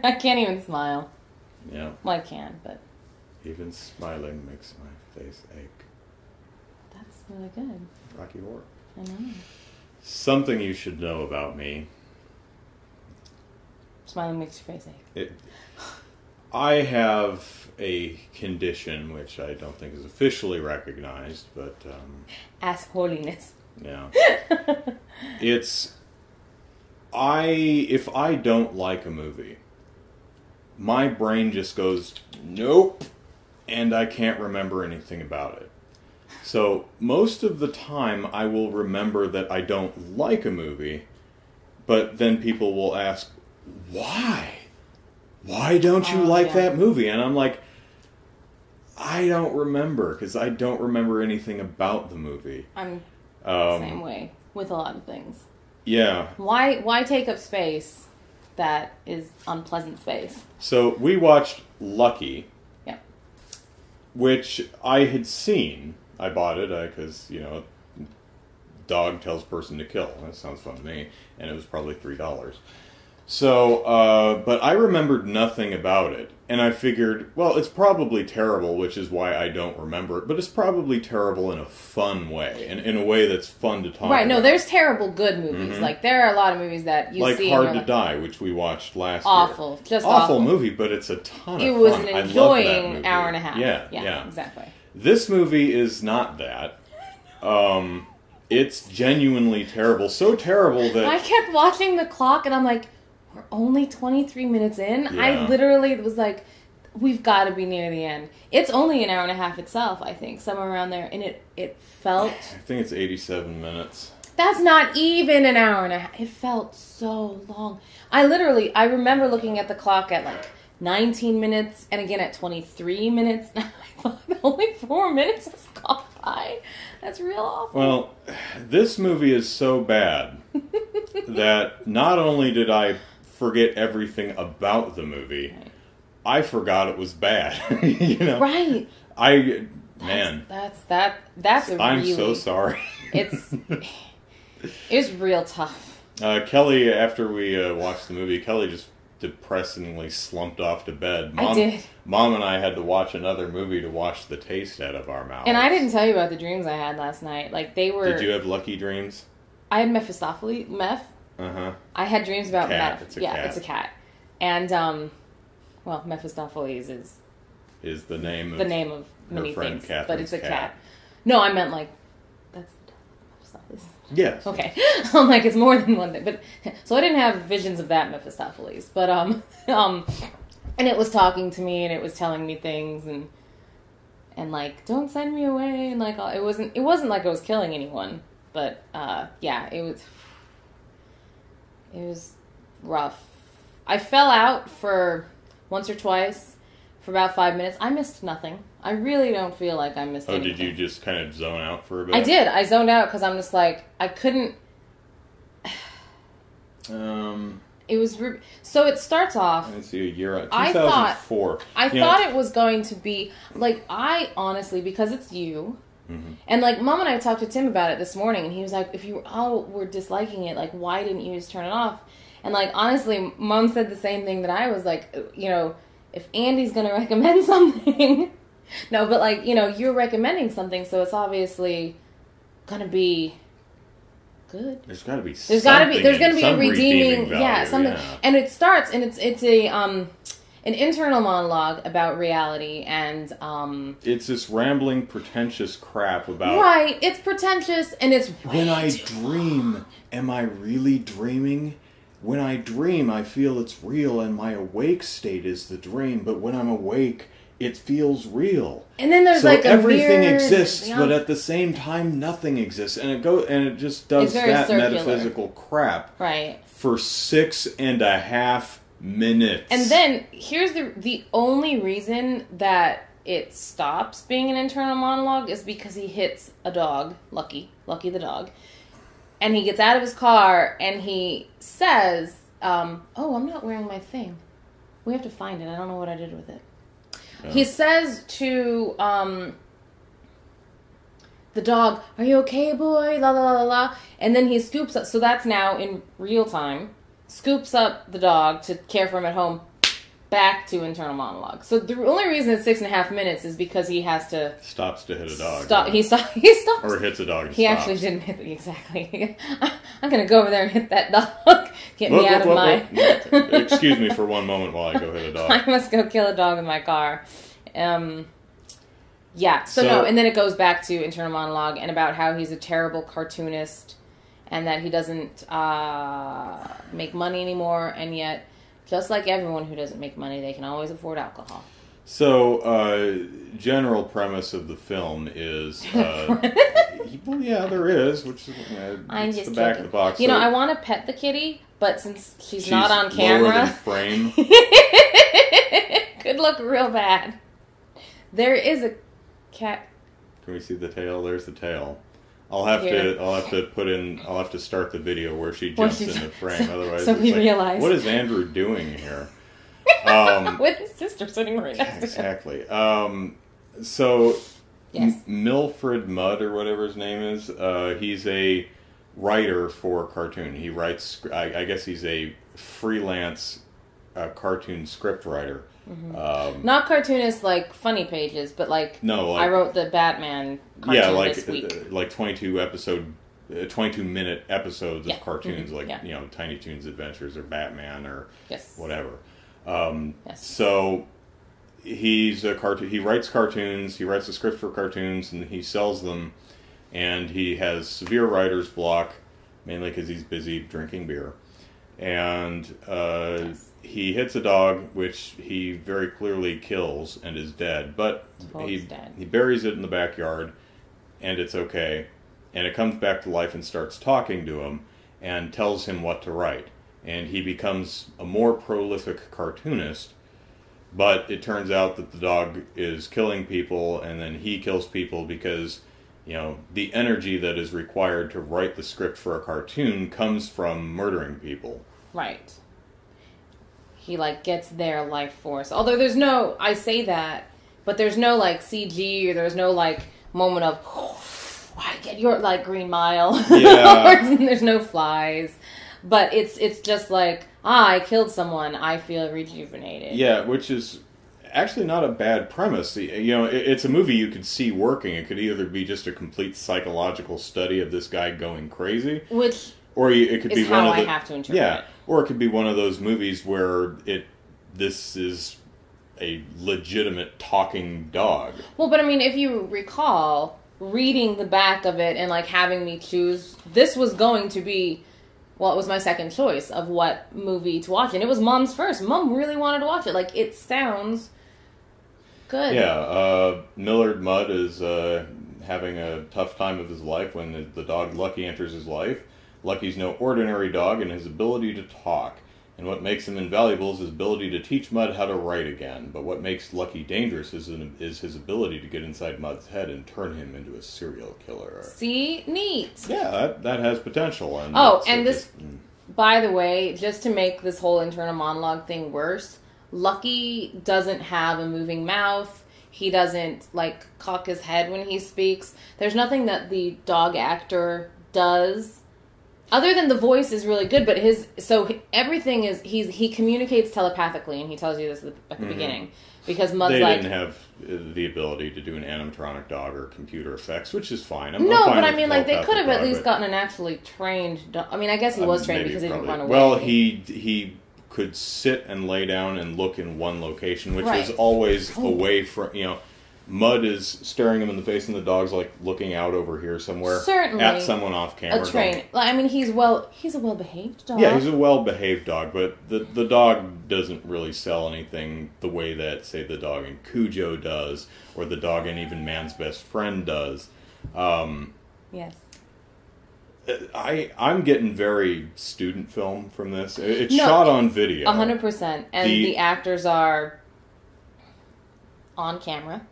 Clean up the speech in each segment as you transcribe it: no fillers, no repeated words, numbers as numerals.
I can't even smile. Yeah. Well, I can, but... Even smiling makes my face ache. That's really good. Rocky Horror. I know. Something you should know about me. Smiling makes your face ache. I have a condition which I don't think is officially recognized, but... Ask holiness. Yeah. It's... If I don't like a movie, my brain just goes, nope, and I can't remember anything about it. So, most of the time, I will remember that I don't like a movie, but then people will ask, why? Why don't you like that movie? And I'm like, I don't remember, because I don't remember anything about the movie. I'm the same way with a lot of things. Yeah. Why take up space that is unpleasant space? So, we watched Lucky. Yeah. Which I had seen. I bought it because, dog tells person to kill. That sounds fun to me. And it was probably $3. So, but I remembered nothing about it. And I figured, well, it's probably terrible, which is why I don't remember it. But it's probably terrible in a fun way. And in a way that's fun to talk about. Right, no, there's terrible good movies. Mm-hmm. Like, there are a lot of movies that you see... Like Hard to Die, which we watched last year. Awful. Just awful movie, but it's a ton of fun. It was an enjoying hour and a half. Yeah, exactly. This movie is not that. It's genuinely terrible. So terrible that... I kept watching the clock and I'm like, we're only 23 minutes in? Yeah. I literally was like, we've got to be near the end. It's only an hour and a half itself, I think, somewhere around there. And it felt... I think it's 87 minutes. That's not even an hour and a half. It felt so long. I remember looking at the clock at like 19 minutes and again at 23 minutes. And I thought only 4 minutes has gone by. That's real awful. Well, this movie is so bad that not only did I forget everything about the movie, right. I forgot it was bad. Right. That's I'm so sorry. It's real tough. Kelly, after we watched the movie, Kelly just depressingly slumped off to bed. I did. Mom and I had to watch another movie to wash the taste out of our mouths. And I didn't tell you about the dreams I had last night. Like, they were... Did you have lucky dreams? I had Mephistopheles. Uh-huh. I had dreams about cat. It's a cat. It's a cat. And, well, Mephistopheles is the name of many friend things. Catherine's but it's a cat. No, I meant, like, that's Mephistopheles. Yes. Okay. I'm like, it's more than one thing. But so I didn't have visions of that Mephistopheles. But, and it was talking to me and it was telling me things and like, don't send me away. And like, it wasn't like I was killing anyone. But, yeah, it was rough. I fell out for once or twice for about 5 minutes. I missed nothing. I really don't feel like I missed anything. Did you just kind of zone out for a bit? I did. I zoned out because I'm just like, I couldn't... It was... So it starts off... Let's see, a year out. 2004. I thought it was going to be... Like, I honestly, because it's you... Mm-hmm. And, like, Mom and I talked to Tim about it this morning, and he was like, if you all were disliking it, like, why didn't you just turn it off? And, like, honestly, Mom said the same thing that I was like, if Andy's going to recommend something... No, but, like, you're recommending something, so it's obviously going to be good. There's got to be something. There's going to be a redeeming value, yeah, something. Yeah. And it starts, and it's a an internal monologue about reality, and it's this rambling, pretentious crap about... Right, it's pretentious, and it's when I dream, am I really dreaming? When I dream, I feel it's real, and my awake state is the dream, but when I'm awake... It feels real. And then there's like everything exists, but at the same time nothing exists. And it just does that circular metaphysical crap. Right. For 6.5 minutes. And then here's the only reason that it stops being an internal monologue is because he hits a dog, Lucky the dog. And he gets out of his car and he says, oh, I'm not wearing my thing. We have to find it. I don't know what I did with it. He says to the dog, "Are you okay, boy?" La la la la. And then he scoops up. So that's now in real time. Scoops up the dog to care for him at home. back to internal monologue. So the only reason it's 6.5 minutes is because he has to... Stops to hit a dog. He stops. Or hits a dog and He stops. actually didn't hit it, exactly. I'm going to go over there and hit that dog. Get me out of my... Excuse me for one moment while I go hit a dog. I must go kill a dog in my car. Yeah, so no, and then it goes back to internal monologue and about how he's a terrible cartoonist and that he doesn't make money anymore, and yet, just like everyone who doesn't make money, they can always afford alcohol. So, general premise of the film is, well, yeah, there is, which is it's the back of the box. You know, I want to pet the kitty, but since she's not on camera, lower than frame. Could look real bad. There is a cat. Can we see the tail? There's the tail. I'll have to start the video where she jumps in the frame. Otherwise, so we realize what is Andrew doing here? With his sister sitting right next to him. Exactly. So, yes. Milfred Mudd, or whatever his name is, he's a writer for cartoon. He writes, I guess he's a freelance cartoon script writer. Mm-hmm. Not cartoonist like funny pages, but like, no, like, I wrote the Batman cartoon this week. Like 22-minute episodes of cartoons, like you know, Tiny Toons Adventures or Batman or whatever. So he's a cartoon. He writes cartoons. He writes the script for cartoons, and he sells them. And he has severe writer's block, mainly because he's busy drinking beer. And he hits a dog, which he very clearly kills and is dead. But he buries it in the backyard, and it's okay. And it comes back to life and starts talking to him and tells him what to write. And he becomes a more prolific cartoonist, but it turns out that the dog is killing people, and then he kills people because, you know, the energy that is required to write the script for a cartoon comes from murdering people. Right. He, like, gets their life force. Although there's no, I say that, but there's no, like, CG, or there's no, like, moment of, I get your, like, Green Mile. Yeah. There's no flies. But it's just like, I killed someone, I feel rejuvenated. Yeah, which is actually not a bad premise. You know, it's a movie you could see working. It could either be just a complete psychological study of this guy going crazy, or it could be one of the, I have to interpret it. Or it could be one of those movies where this is a legitimate talking dog. Well, but I mean, if you recall reading the back of it and like having me choose, this was going to be. Well, it was my second choice of what movie to watch. And it was Mom's first. Mom really wanted to watch it. Like, it sounds good. Yeah, Millard Mudd is having a tough time of his life when the dog Lucky enters his life. Lucky's no ordinary dog in his ability to talk. And what makes him invaluable is his ability to teach Mudd how to write again. But what makes Lucky dangerous is his ability to get inside Mudd's head and turn him into a serial killer. See? Neat. Yeah, that has potential. And by the way, just to make this whole internal monologue thing worse, Lucky doesn't have a moving mouth. He doesn't, like, cock his head when he speaks. There's nothing that the dog actor does. Other than the voice is really good, but everything is, he communicates telepathically, and he tells you this at the beginning. Because Mudd's they didn't have the ability to do an animatronic dog or computer effects, which is fine. I'm fine but I with mean, like, they could have at least gotten an actually trained dog. I mean, I guess he was trained because he didn't run away. Well, he could sit and lay down and look in one location, which was always away from, you know, Mudd is staring him in the face, and the dog's like looking out over here somewhere. Certainly. At someone off camera. A train. I mean, he's a well-behaved dog. Yeah, he's a well-behaved dog, but the dog doesn't really sell anything the way that, say, the dog in Cujo does, or the dog in even Man's Best Friend does. Yes. I'm getting very student film from this. It's shot on video. 100%. And the actors are on camera.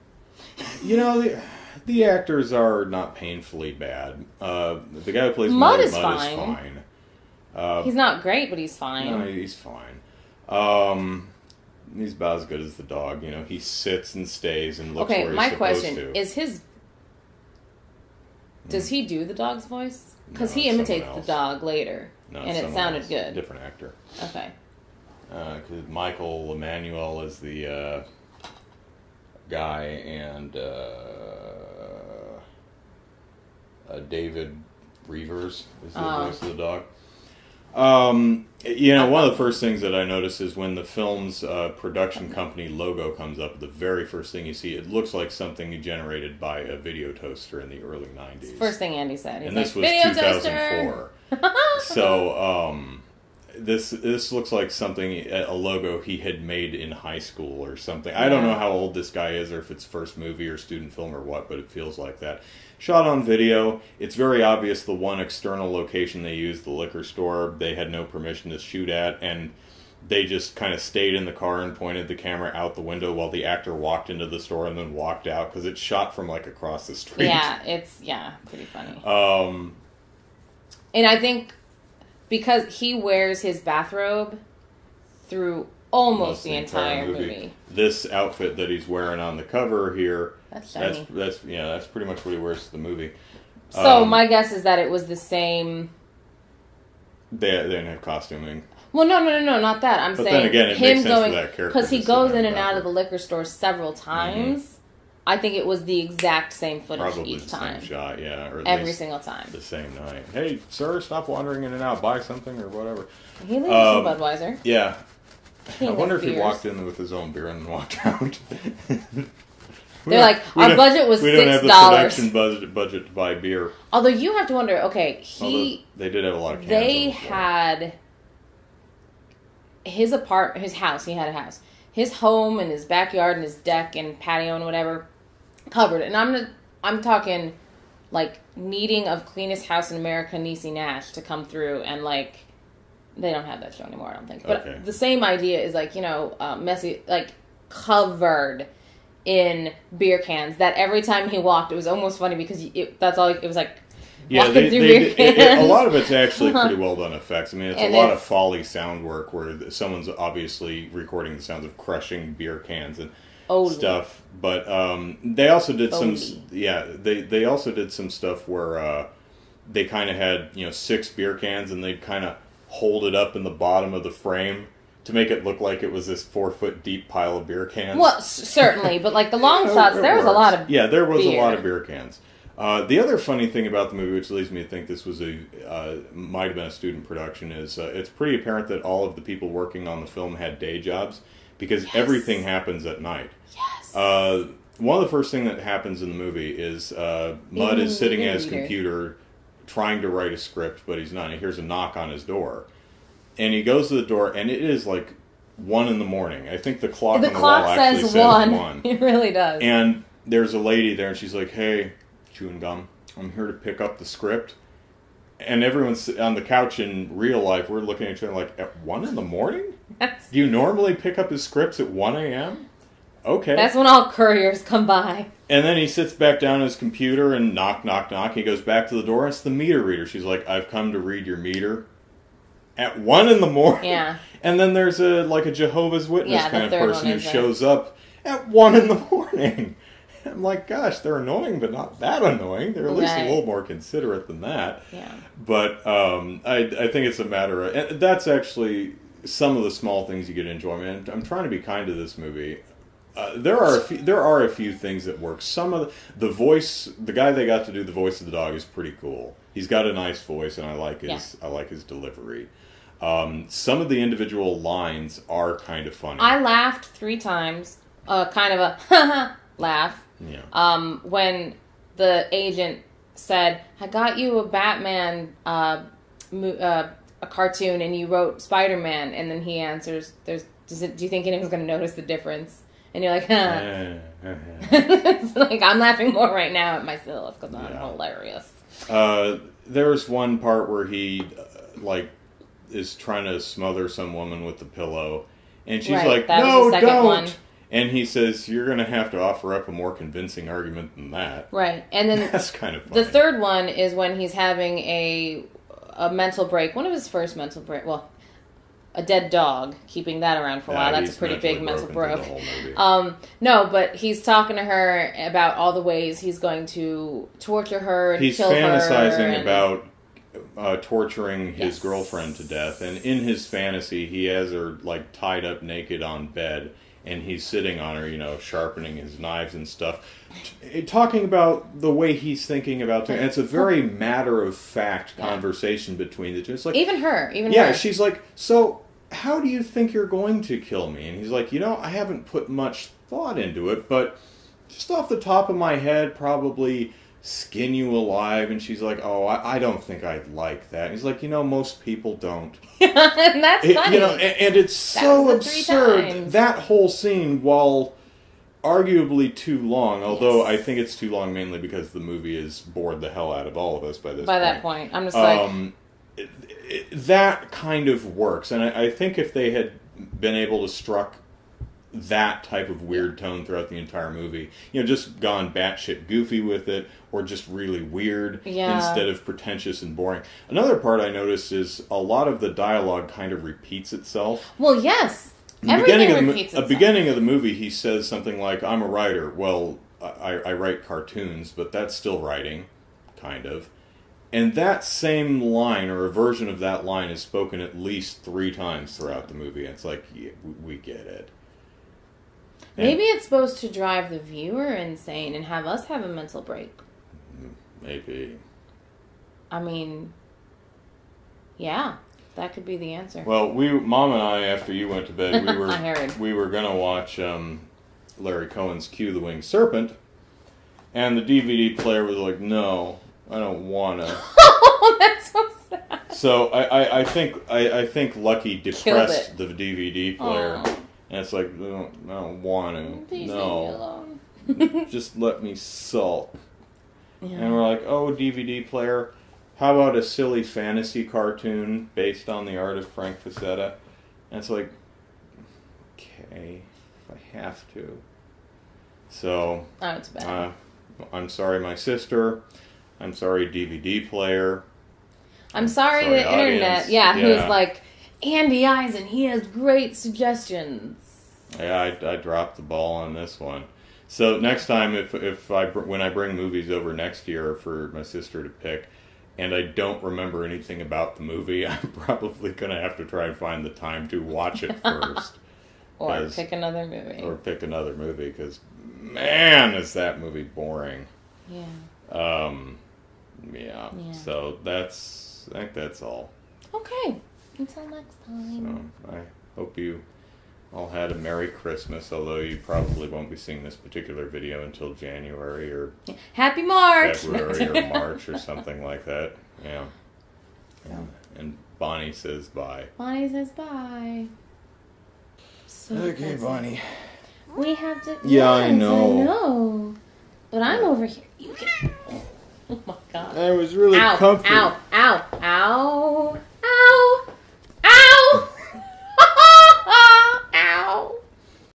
You know, the actors are not painfully bad. The guy who plays Mudd is fine. He's not great, but he's fine. No, he's fine. He's about as good as the dog. You know, he sits and stays and looks where he's supposed to. Okay, my question is does he do the dog's voice? Because he imitates the dog later, and it sounded good. Different actor. Okay. Because Michael Emmanuel is the guy, and David Reavers is the voice of the dog. One of the first things that I notice is when the film's production company logo comes up, the very first thing you see, it looks like something generated by a video toaster in the early 90s. First thing Andy said. And this was 2004. So, this looks like something, a logo he had made in high school or something. I don't know how old this guy is, or if it's first movie or student film or what, but it feels like that. Shot on video. It's very obvious the one external location they used, the liquor store, they had no permission to shoot at, and they just kind of stayed in the car and pointed the camera out the window while the actor walked into the store and then walked out, because it's shot from like across the street. Yeah, it's pretty funny. And I think because he wears his bathrobe through almost the entire movie. This outfit that he's wearing on the cover here, that's shiny. That's pretty much what he wears to the movie. So my guess is that it was the same. They didn't have costuming. Well, no, not that. I'm saying then again, it him makes sense going for that character because he goes in and out of the liquor store several times. Mm-hmm. I think it was the exact same footage Probably each the time. Same shot, yeah. Or every single time. The same night. Hey, sir, stop wandering in and out. Buy something or whatever. He leaves some Budweiser. Yeah. King I wonder if beers. he walked in with his own beer and then walked out. They're like, our budget was $6. We don't have the production budget to buy beer. Although you have to wonder, okay, they did have a lot of cans. They had his house. He had a house. His home and his backyard and his deck and patio and whatever covered. And I'm talking like needing of cleanest house in America, Niecy Nash, to come through and like. They don't have that show anymore, I don't think. But the same idea is like, messy, like covered in beer cans. That every time he walked, it was almost funny because it was like walking through beer cans. A lot of it's actually pretty well done effects. I mean, it's a lot of Foley sound work where someone's obviously recording the sounds of crushing beer cans and stuff. But they also did they also did some stuff where they kind of had 6 beer cans and they'd kind of hold it up in the bottom of the frame to make it look like it was this 4-foot deep pile of beer cans. Well, certainly, but like the long shots, there was a lot of there was a lot of beer cans. The other funny thing about the movie, which leads me to think this was might have been a student production, is it's pretty apparent that all of the people working on the film had day jobs because everything happens at night. Yes. One of the first things that happens in the movie is Mudd is sitting at his computer trying to write a script, but he's not. He hears a knock on his door. And he goes to the door, and it is like 1 a.m. I think the clock on the wall actually says 1. It really does. And there's a lady there, and she's like, hey, chewing gum, I'm here to pick up the script. And everyone's on the couch in real life, we're looking at each other like, at 1 a.m? Do you normally pick up his scripts at 1 a.m.? Okay. That's when all couriers come by. And then he sits back down at his computer and knock, knock, knock. He goes back to the door. It's the meter reader. She's like, I've come to read your meter. At 1 a.m? Yeah. And then there's a Jehovah's Witness kind of person who shows up at 1 a.m. I'm like, gosh, they're annoying, but not that annoying. They're at least a little more considerate than that. Yeah. But I think it's a matter of... And that's actually some of the small things you get to enjoy. I mean, I'm trying to be kind to this movie. There are a few things that work. Some of the voice, the guy they got to do the voice of the dog is pretty cool. He's got a nice voice, and I like his delivery. Some of the individual lines are kind of funny. I laughed 3 times, kind of a laugh. Yeah. When the agent said, "I got you a Batman a cartoon, and you wrote Spider-Man," and then he answers, "Do you think anyone's going to notice the difference?" And you're like, huh. It's like, I'm laughing more right now at myself because I'm hilarious. There's one part where he, is trying to smother some woman with the pillow. And she's like, no, don't! One. And he says, you're going to have to offer up a more convincing argument than that. Right. And then that's kind of funny. The third one is when he's having a mental break. One of his first mental break. Well, a dead dog, keeping that around for a while. That's a pretty big mental break. No, but he's talking to her about all the ways he's going to torture her and he's kill her. He's fantasizing about torturing his Yes. girlfriend to death, and in his fantasy, he has her like tied up naked on bed, and he's sitting on her, you know, sharpening his knives and stuff, talking about the way he's thinking about things. And it's a very matter-of-fact conversation between the two. It's like Even her. yeah, she's like, so how do you think you're going to kill me? And he's like, you know, I haven't put much thought into it, but just off the top of my head, probably skin you alive. And she's like, oh, I don't think I'd like that. And he's like, you know, most people don't. And that's funny. You know, and it's so absurd. That whole scene, while arguably too long, although I think it's too long mainly because the movie has bored the hell out of all of us by that point. I'm just like... that kind of works. And I think if they had been able to struck that type of weird tone throughout the entire movie, you know, just gone batshit goofy with it, or just really weird instead of pretentious and boring. Another part I noticed is a lot of the dialogue kind of repeats itself. Well, yes. Everything repeats itself. At the beginning of the movie, he says something like, I'm a writer. Well, I write cartoons, but that's still writing, kind of. And that same line, or a version of that line, is spoken at least 3 times throughout the movie. And it's like, yeah, we get it. Maybe it's supposed to drive the viewer insane and have us have a mental break. Maybe. I mean, yeah, that could be the answer. Well, Mom and I, after you went to bed, we were gonna watch Larry Cohen's Q the Winged Serpent, and the DVD player was like, "No, I don't wanna." Oh, that's so sad. So I think Lucky depressed the DVD player. Aww. And it's like, I don't want to. Please No. leave me alone. Just let me sulk. Yeah. And we're like, oh, DVD player, how about a silly fantasy cartoon based on the art of Frank Frazetta? And it's like, okay, if I have to. So, Oh, it's bad. I'm sorry, my sister. I'm sorry, DVD player. I'm sorry, the audience. internet. Who's like, Andy Eisen, he has great suggestions. Yeah, I dropped the ball on this one. So next time, when I bring movies over next year for my sister to pick, and I don't remember anything about the movie, I'm probably going to have to try and find the time to watch it first. Or pick another movie. Or pick another movie, because, man, is that movie boring. Yeah. Yeah. So I think that's all. Okay. Until next time. So I hope you all had a Merry Christmas, although you probably won't be seeing this particular video until January or Happy March! February or March or something like that. Yeah. And Bonnie says bye. Bonnie says bye. So okay, pleasant. Bonnie. We have to... Yeah, yes, I know. I know. But I'm over here. You can... Oh my God. I was really Ow, comfy. ow, ow.